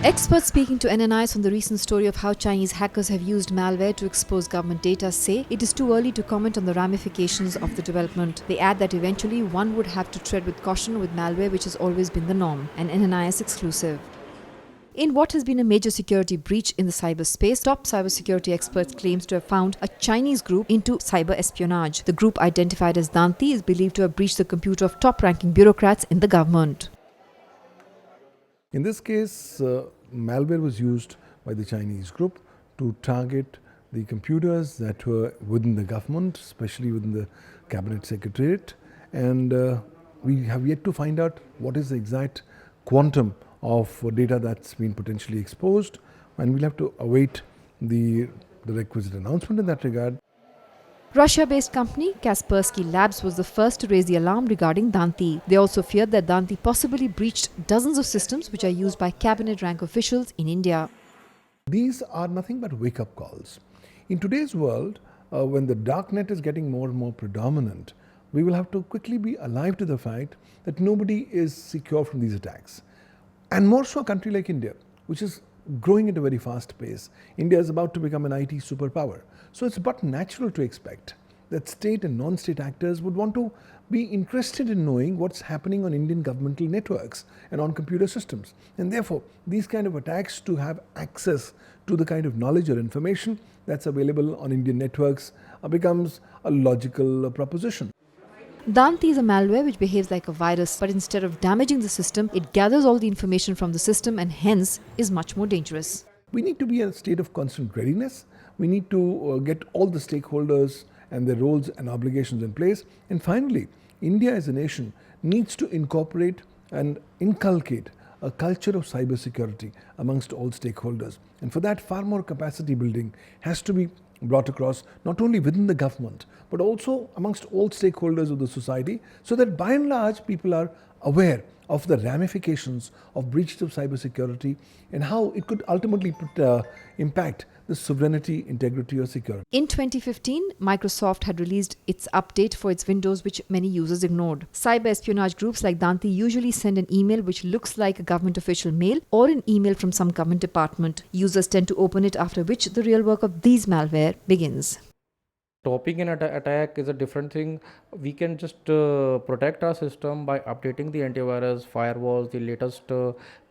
Experts speaking to Nnis on the recent story of how Chinese hackers have used malware to expose government data say it is too early to comment on the ramifications of the development. They add that eventually one would have to tread with caution with malware, which has always been the norm. An Nnis exclusive. In what has been a major security breach in the cyberspace, top cybersecurity experts claims to have found a Chinese group into cyber espionage. The group, identified as Danti, is believed to have breached the computer of top-ranking bureaucrats in the government. In this case, malware was used by the Chinese group to target the computers that were within the government, especially within the cabinet secretariat, and we have yet to find out what is the exact quantum of data that's been potentially exposed, and we'll have to await the requisite announcement in that regard. Russia-based company Kaspersky Labs was the first to raise the alarm regarding Danti. They also feared that Danti possibly breached dozens of systems which are used by cabinet rank officials in India. These are nothing but wake-up calls. In today's world, when the darknet is getting more and more predominant, we will have to quickly be alive to the fact that nobody is secure from these attacks. And more so a country like India, which is growing at a very fast pace. India is about to become an IT superpower. So it's but natural to expect that state and non-state actors would want to be interested in knowing what's happening on Indian governmental networks and on computer systems. And therefore, these kind of attacks to have access to the kind of knowledge or information that's available on Indian networks becomes a logical proposition. Danti is a malware which behaves like a virus, but instead of damaging the system, it gathers all the information from the system and hence is much more dangerous. We need to be in a state of constant readiness. We need to get all the stakeholders and their roles and obligations in place. And finally, India as a nation needs to incorporate and inculcate a culture of cybersecurity amongst all stakeholders. And for that, far more capacity building has to be brought across not only within the government, but also amongst all stakeholders of the society, so that by and large people are aware of the ramifications of breaches of cybersecurity and how it could ultimately impact the sovereignty, integrity or security. In 2015, Microsoft had released its update for its Windows, which many users ignored. Cyber espionage groups like Danti usually send an email which looks like a government official mail or an email from some government department. Users tend to open it, after which the real work of these malware begins. Topping an attack is a different thing. We can just protect our system by updating the antivirus, firewalls, the latest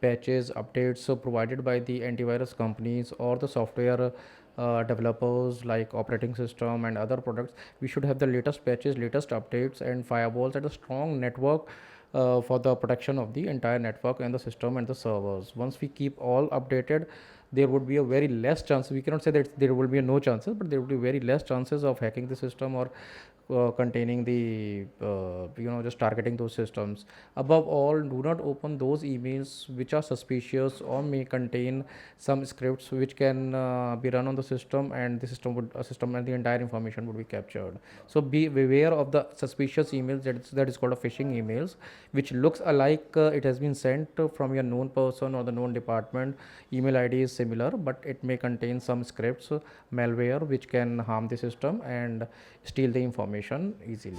patches, updates provided by the antivirus companies or the software developers like operating system and other products. We should have the latest patches, latest updates and firewalls and a strong network for the protection of the entire network and the system and the servers. Once we keep all updated, there would be a very less chance. We cannot say that there will be no chances, but there would be very less chances of hacking the system or containing the just targeting those systems. Above all, do not open those emails which are suspicious or may contain some scripts which can be run on the system, and the system and the entire information would be captured. So be aware of the suspicious emails, that is called a phishing emails, which looks alike it has been sent from your known person or the known department. Email ID is similar, but it may contain some scripts, malware, which can harm the system and steal the information easily.